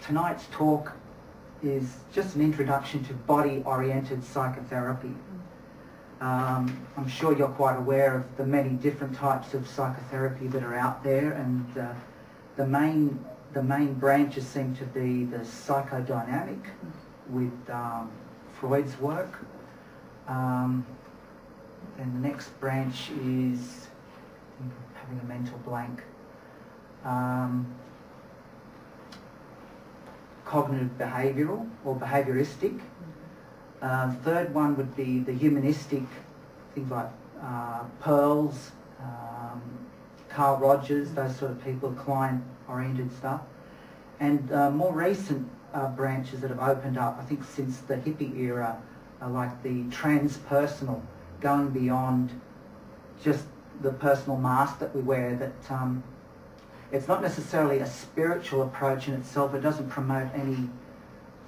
tonight's talk is just an introduction to body-oriented psychotherapy. I'm sure you're quite aware of the many different types of psychotherapy that are out there, and the main branches seem to be the psychodynamic with Freud's work. And the next branch is, I'm having a mental blank, cognitive behavioural or behaviouristic. Third one would be the humanistic, things like Pearls, Carl Rogers, those sort of people, client-oriented stuff. And more recent branches that have opened up, I think since the hippie era, are like the transpersonal, going beyond just the personal mask that we wear, that it's not necessarily a spiritual approach in itself. It doesn't promote any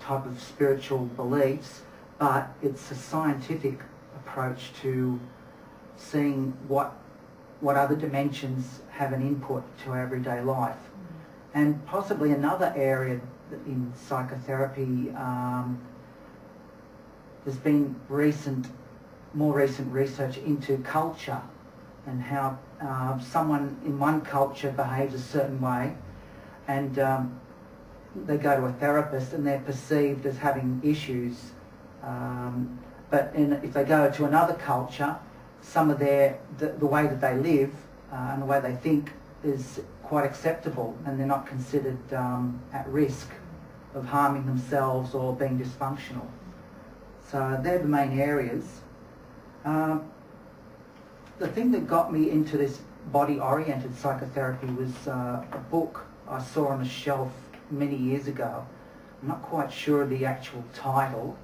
type of spiritual beliefs, but it's a scientific approach to seeing what other dimensions have an input to our everyday life. And possibly another area in psychotherapy, there's been more recent research into culture and how someone in one culture behaves a certain way, and they go to a therapist and they're perceived as having issues. But if they go to another culture, some of the way that they live and the way they think is quite acceptable, and they're not considered at risk of harming themselves or being dysfunctional. So they're the main areas. The thing that got me into this body-oriented psychotherapy was a book I saw on a shelf many years ago. I'm not quite sure of the actual title,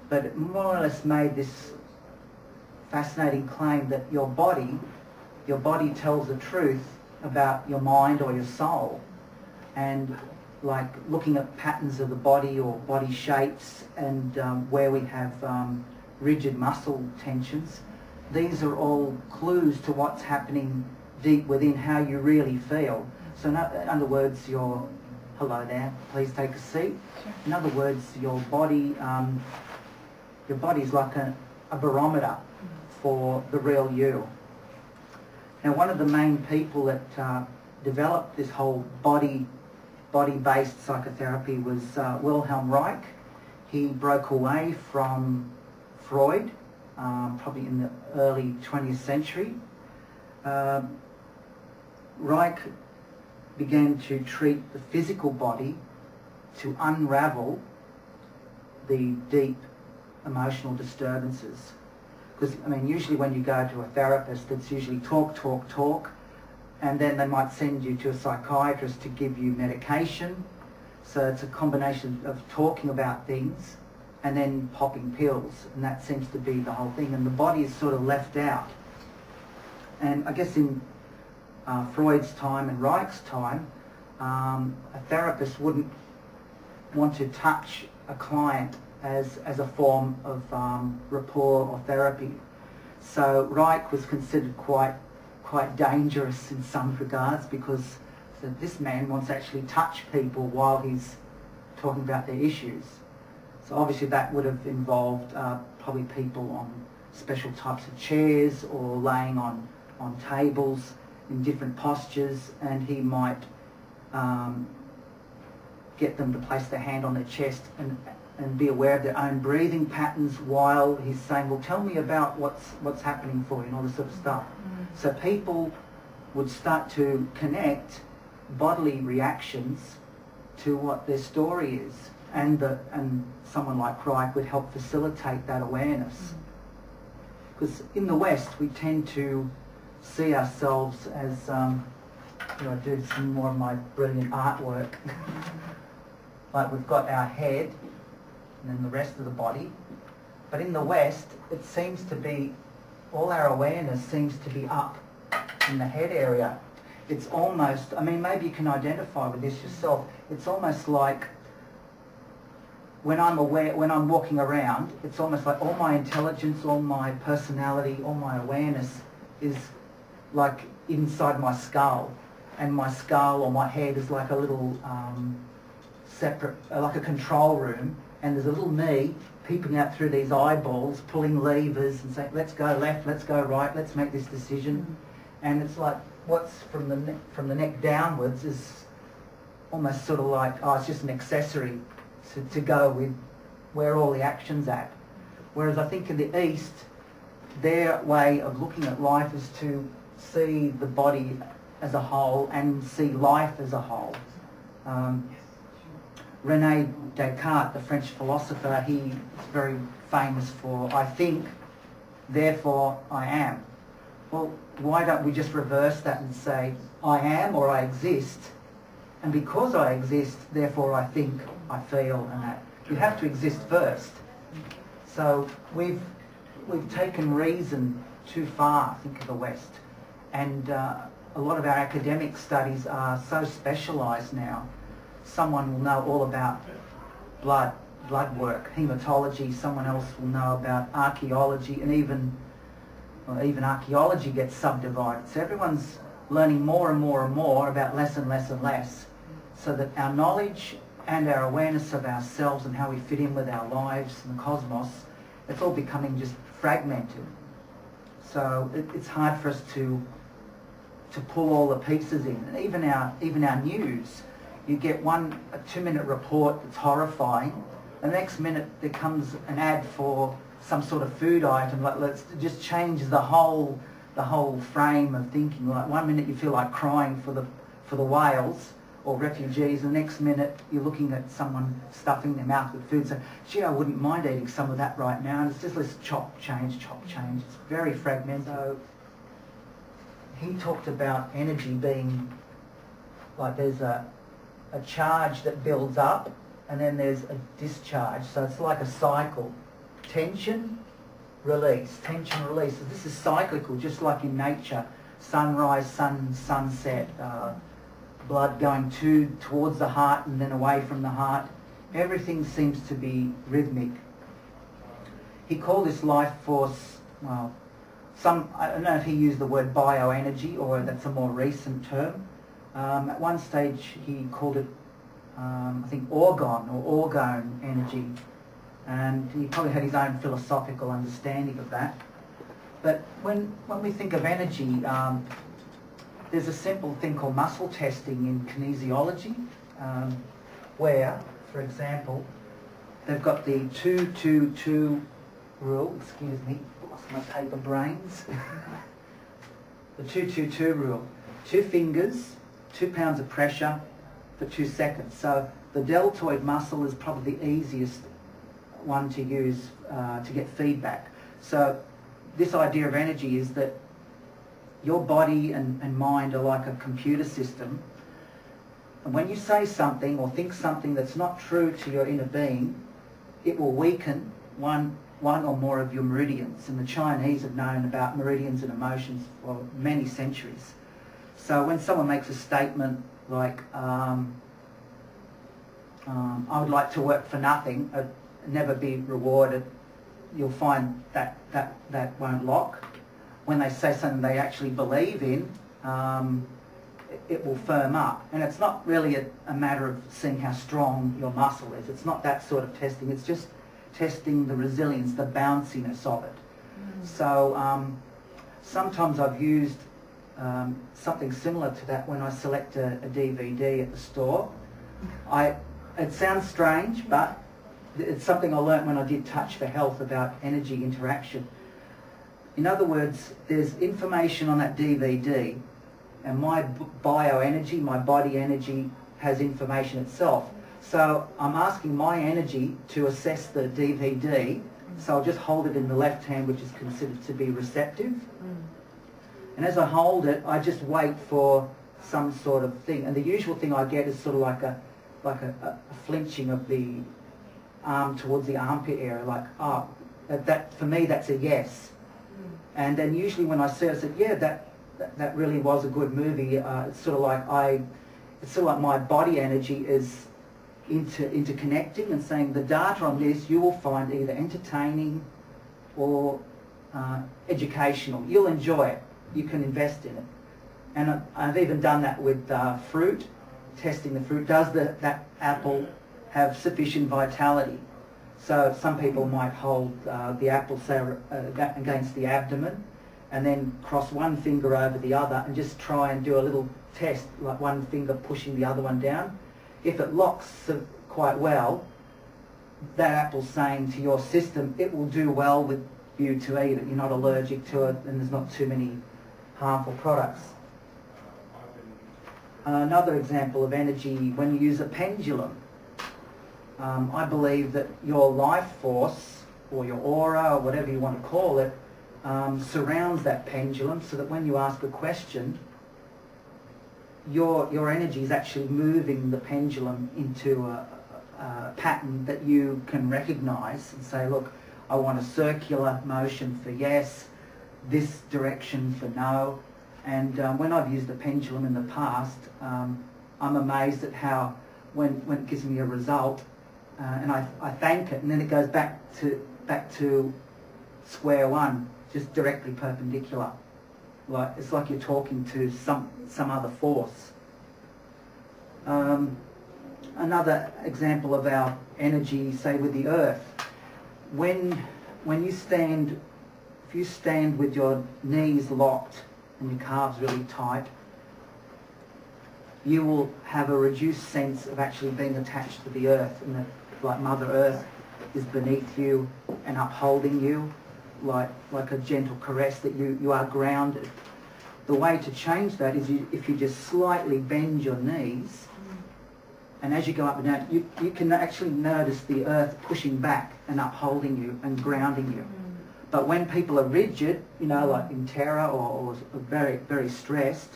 but it more or less made this fascinating claim that your body tells the truth about your mind or your soul. And like looking at patterns of the body or body shapes, and where we have rigid muscle tensions, these are all clues to what's happening deep within how you really feel. So in other words, hello there, please take a seat. In other words, your body is like a barometer for the real you. Now, one of the main people that developed this whole body-based psychotherapy was Wilhelm Reich. He broke away from Freud, probably in the early 20th century. Reich began to treat the physical body to unravel the deep emotional disturbances. Because, I mean, usually when you go to a therapist, it's usually talk, and then they might send you to a psychiatrist to give you medication. So it's a combination of talking about things and then popping pills, and that seems to be the whole thing, and the body is sort of left out. And I guess in Freud's time and Reich's time, a therapist wouldn't want to touch a client as a form of rapport or therapy. So Reich was considered quite dangerous in some regards, because this man wants to actually touch people while he's talking about their issues. So obviously that would have involved probably people on special types of chairs or laying on tables in different postures, and he might get them to place their hand on their chest and be aware of their own breathing patterns while he's saying, well, tell me about what's happening for you, and all this sort of stuff. So people would start to connect bodily reactions to what their story is, and someone like Reich would help facilitate that awareness. Because in the West, we tend to see ourselves as, I do some more of my brilliant artwork. Like we've got our head and then the rest of the body. But in the West, it seems to be, all our awareness seems to be up in the head area. It's almost, I mean, maybe you can identify with this yourself. It's almost like when I'm walking around, it's almost like all my intelligence, all my personality, all my awareness is like inside my skull. And my skull or my head is like a little separate, like a control room, and there's a little me peeping out through these eyeballs, pulling levers and saying, let's go left, let's go right, let's make this decision. And it's like what's from the neck downwards is almost sort of like, oh, it's just an accessory to go with where all the action's at. Whereas I think in the East, their way of looking at life is to see the body as a whole and see life as a whole. René Descartes, the French philosopher, he's very famous for, I think, therefore I am. Well, why don't we just reverse that and say, I am or I exist, and because I exist, therefore I think, I feel, and that. You have to exist first. So we've taken reason too far, I think, of the West. And a lot of our academic studies are so specialised now. Someone will know all about blood work, haematology. Someone else will know about archaeology, and even archaeology gets subdivided. So everyone's learning more and more and more about less and less and less, so that our knowledge and our awareness of ourselves and how we fit in with our lives and the cosmos, it's all becoming just fragmented. So it's hard for us to pull all the pieces in. And even our news, you get a 2-minute report that's horrifying, the next minute there comes an ad for some sort of food item, like let's just change the whole frame of thinking. Like 1 minute you feel like crying for the whales or refugees, and the next minute you're looking at someone stuffing their mouth with food, so gee, I wouldn't mind eating some of that right now, and it's just let's chop, change. It's very fragmented. So he talked about energy being like there's a charge that builds up and then there's a discharge, so it's like a cycle. Tension, release, tension, release. So this is cyclical, just like in nature. Sunrise, sunset, blood going towards the heart and then away from the heart. Everything seems to be rhythmic. He called this life force, well, I don't know if he used the word bioenergy or that's a more recent term. At one stage he called it, I think, orgone or orgone energy. And he probably had his own philosophical understanding of that. But when we think of energy, there's a simple thing called muscle testing in kinesiology, where, for example, they've got the 2-2-2 rule. Excuse me, lost my paper brains. The 2-2-2 rule. 2 fingers, 2 pounds of pressure for 2 seconds. So the deltoid muscle is probably the easiest one to use to get feedback. So this idea of energy is that your body and mind are like a computer system, and when you say something or think something that's not true to your inner being, it will weaken one or more of your meridians. And the Chinese have known about meridians and emotions for many centuries. So when someone makes a statement like I would like to work for nothing, never be rewarded, you'll find that won't lock. When they say something they actually believe in, it will firm up. And it's not really a matter of seeing how strong your muscle is. It's not that sort of testing. It's just testing the resilience, the bounciness of it. So sometimes I've used something similar to that when I select a DVD at the store. It sounds strange, but it's something I learnt when I did Touch for Health about energy interaction. In other words, there's information on that DVD, and my bioenergy, my body energy, has information itself. So I'm asking my energy to assess the DVD, so I'll just hold it in the left hand, which is considered to be receptive. And as I hold it, I just wait for some sort of thing. And the usual thing I get is sort of like a flinching of the arm towards the armpit area, like, oh, that for me that's a yes. And then usually when I see it, I said, yeah, that really was a good movie. It's sort of like my body energy is interconnecting and saying the data on this you will find either entertaining or educational. You'll enjoy it. You can invest in it. And I've even done that with fruit, testing the fruit. Does that apple have sufficient vitality. So some people might hold the apple, say, against the abdomen, and then cross one finger over the other and just try and do a little test, like one finger pushing the other one down. If it locks quite well, that apple's saying to your system, it will do well with you to eat it. You're not allergic to it, and there's not too many harmful products. Another example of energy, when you use a pendulum, I believe that your life force, or your aura, or whatever you want to call it, surrounds that pendulum, so that when you ask a question, your energy is actually moving the pendulum into a pattern that you can recognise and say, look, I want a circular motion for yes, this direction for no. And when I've used a pendulum in the past, I'm amazed at how when it gives me a result, and I thank it, and then it goes back to square one, just directly perpendicular. Like it's like you're talking to some other force. Another example of our energy, say with the earth, when you stand, if you stand with your knees locked and your calves really tight, you will have a reduced sense of actually being attached to the earth, and that, like Mother Earth is beneath you and upholding you, like a gentle caress, that you are grounded. The way to change that is if you just slightly bend your knees, and as you go up and down, you can actually notice the earth pushing back and upholding you and grounding you. But when people are rigid, you know, like in terror or very, very stressed,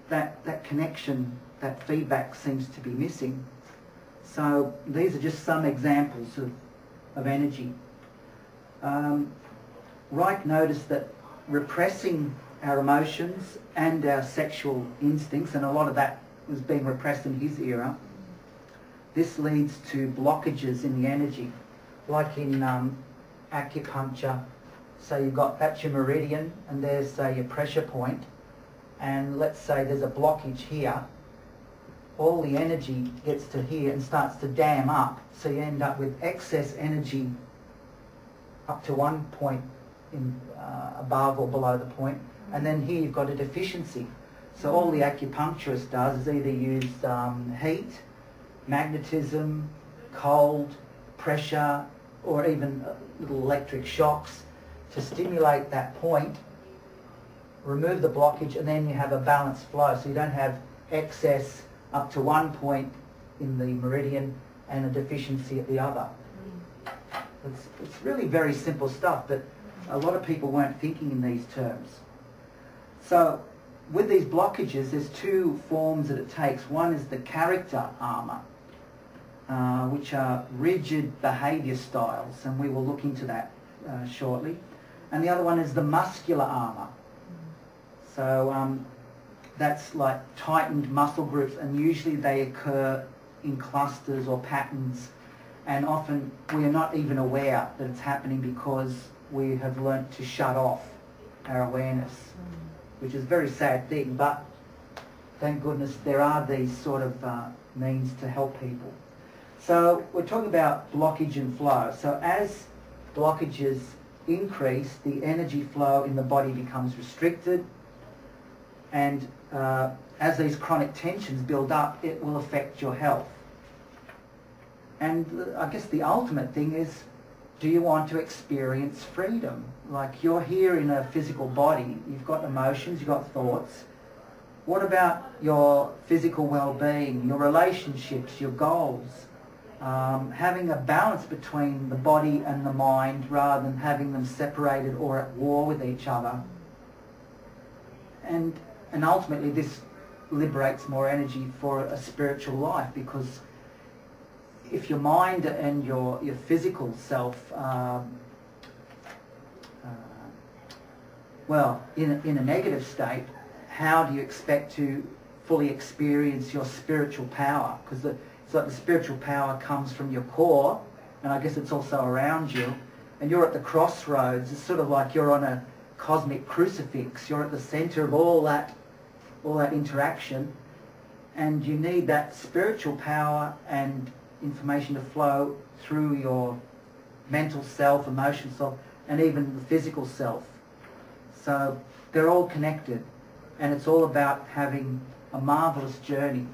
that connection, that feedback seems to be missing. So these are just some examples of energy. Reich noticed that repressing our emotions and our sexual instincts, and a lot of that was being repressed in his era, this leads to blockages in the energy. Like in acupuncture, so you've got, that's your meridian, and there's your pressure point, and let's say there's a blockage here, all the energy gets to here and starts to dam up, so you end up with excess energy up to one point in above or below the point, and then here you've got a deficiency. So all the acupuncturist does is either use heat, magnetism, cold, pressure, or even little electric shocks to stimulate that point, remove the blockage, and then you have a balanced flow. So you don't have excess up to one point in the meridian and a deficiency at the other. It's really very simple stuff, but a lot of people weren't thinking in these terms. So with these blockages, there's two forms that it takes. One is the character armour, which are rigid behaviour styles, and we will look into that shortly. And the other one is the muscular armour. So that's like tightened muscle groups, and usually they occur in clusters or patterns, and often we are not even aware that it's happening because we have learnt to shut off our awareness, which is a very sad thing, but thank goodness there are these sort of means to help people. So we're talking about blockage and flow. So as blockages increase, the energy flow in the body becomes restricted, and as these chronic tensions build up, it will affect your health. And I guess the ultimate thing is, do you want to experience freedom? Like, you're here in a physical body, you've got emotions, you've got thoughts. What about your physical well-being, your relationships, your goals? Having a balance between the body and the mind rather than having them separated or at war with each other. And ultimately this liberates more energy for a spiritual life, because if your mind and your physical self, well, in a negative state, how do you expect to fully experience your spiritual power? Because it's like the spiritual power comes from your core, and I guess it's also around you, and you're at the crossroads. It's sort of like you're on a cosmic crucifix. You're at the centre of all that interaction, and you need that spiritual power and information to flow through your mental self, emotional self, and even the physical self. So they're all connected, and it's all about having a marvelous journey